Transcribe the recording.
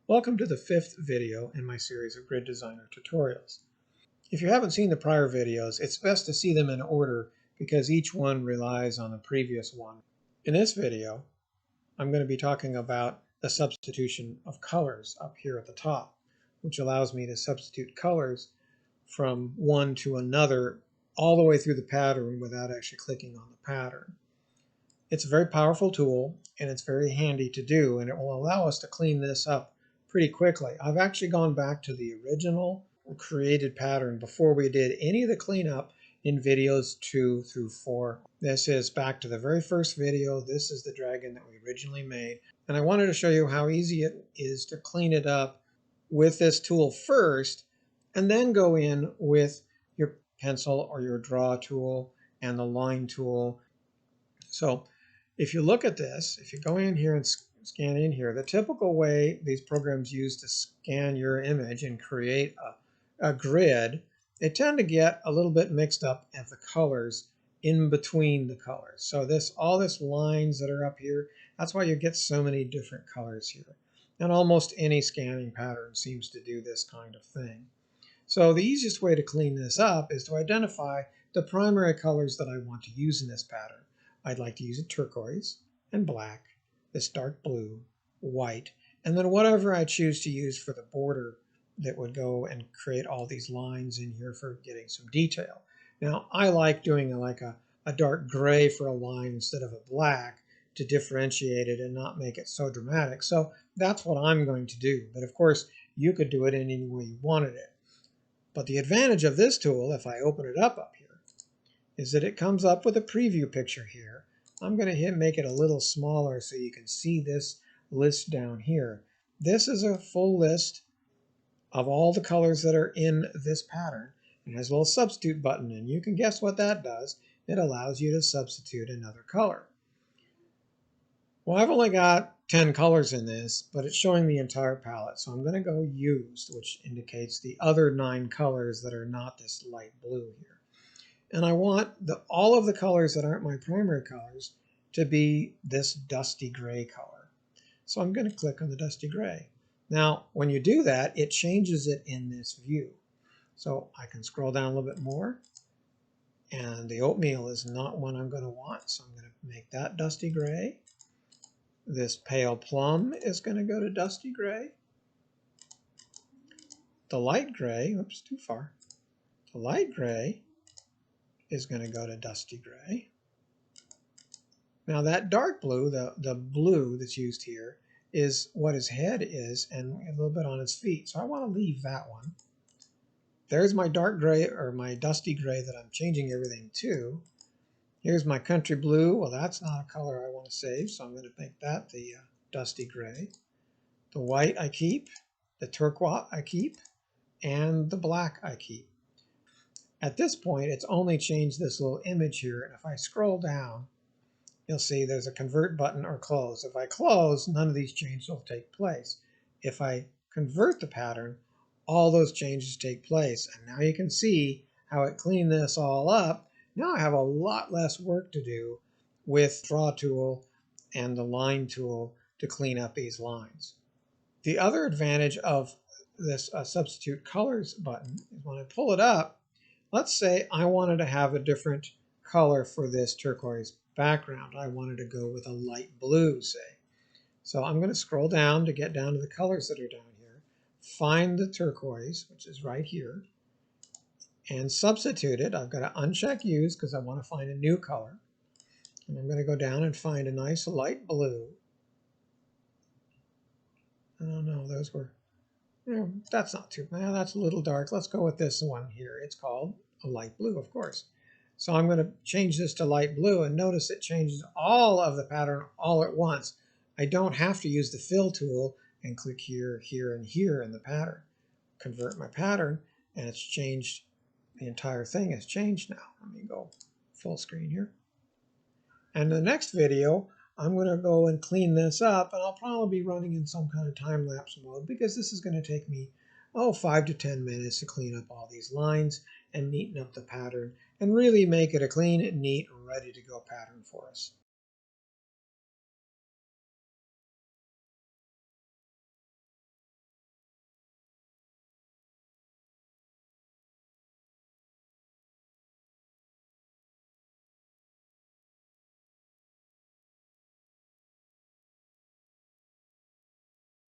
Welcome to the fifth video in my series of Grid Designer tutorials. If you haven't seen the prior videos, it's best to see them in order because each one relies on the previous one. In this video, I'm going to be talking about the substitution of colors up here at the top, which allows me to substitute colors from one to another all the way through the pattern without actually clicking on the pattern. It's a very powerful tool and it's very handy to do, and it will allow us to clean this up pretty quickly. I've actually gone back to the original created pattern before we did any of the cleanup in videos 2 through 4. This is back to the very first video. This is the dragon that we originally made, and I wanted to show you how easy it is to clean it up with this tool first and then go in with your pencil or your draw tool and the line tool. So if you look at this, if you go in here and scan in here, the typical way these programs use to scan your image and create a grid, they tend to get a little bit mixed up at the colors in between the colors. So all this lines that are up here, that's why you get so many different colors here. And almost any scanning pattern seems to do this kind of thing. So the easiest way to clean this up is to identify the primary colors that I want to use in this pattern. I'd like to use a turquoise and black, this dark blue, white, and then whatever I choose to use for the border that would go and create all these lines in here for getting some detail. Now, I like doing a dark gray for a line instead of a black to differentiate it and not make it so dramatic. So that's what I'm going to do. But of course, you could do it in any way you wanted it. But the advantage of this tool, if I open it up here, is that it comes up with a preview picture here. I'm going to make it a little smaller so you can see this list down here. This is a full list of all the colors that are in this pattern. It has a little substitute button, and you can guess what that does. It allows you to substitute another color. Well, I've only got 10 colors in this, but it's showing the entire palette. So I'm going to go Used, which indicates the other 9 colors that are not this light blue here. And I want all of the colors that aren't my primary colors to be this dusty gray color. So I'm going to click on the dusty gray. Now, when you do that, it changes it in this view. So I can scroll down a little bit more. And the oatmeal is not one I'm going to want, so I'm going to make that dusty gray. This pale plum is going to go to dusty gray. The light gray, oops, too far. The light gray is going to go to dusty gray. Now that dark blue, the blue that's used here, is what his head is and a little bit on his feet. So I want to leave that one. There's my dark gray, or my dusty gray that I'm changing everything to. Here's my country blue. Well, that's not a color I want to save, so I'm going to make that the dusty gray. The white I keep, the turquoise I keep, and the black I keep. At this point, it's only changed this little image here, and if I scroll down, you'll see there's a convert button or close. If I close, none of these changes will take place. If I convert the pattern, all those changes take place, and now you can see how it cleaned this all up. Now I have a lot less work to do with the draw tool and the line tool to clean up these lines. The other advantage of this substitute colors button is when I pull it up, let's say I wanted to have a different color for this turquoise background. I wanted to go with a light blue, say. So I'm going to scroll down to get down to the colors that are down here, find the turquoise, which is right here, and substitute it. I've got to uncheck Use because I want to find a new color. And I'm going to go down and find a nice light blue. I don't know, those were, that's not too bad. That's a little dark. Let's go with this one here. It's called a light blue, of course. So I'm going to change this to light blue, and notice it changes all of the pattern all at once. I don't have to use the fill tool and click here, here, and here in the pattern. Convert my pattern, and it's changed. The entire thing has changed now. Let me go full screen here. And in the next video, I'm going to go and clean this up, and I'll probably be running in some kind of time-lapse mode because this is going to take me 5 to 10 minutes to clean up all these lines and neaten up the pattern and really make it a clean, neat, ready-to-go pattern for us.